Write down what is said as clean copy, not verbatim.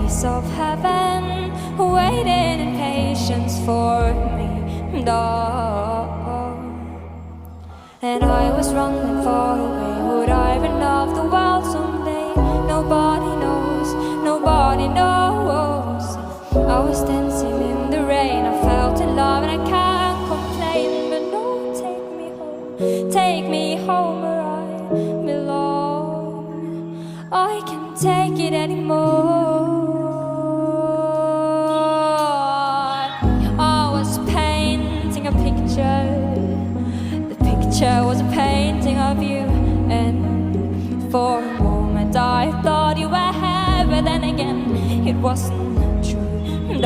voice of heaven waiting in patience for me, and I was running far away. Would I run off the world someday? Nobody knows, nobody knows. I was dancing in the rain, I felt in love and I can't complain. But no, take me home where I belong. I can't take it anymore. I was painting a picture. The picture was a painting of you, and for a moment I thought you were here, but then again it wasn't true.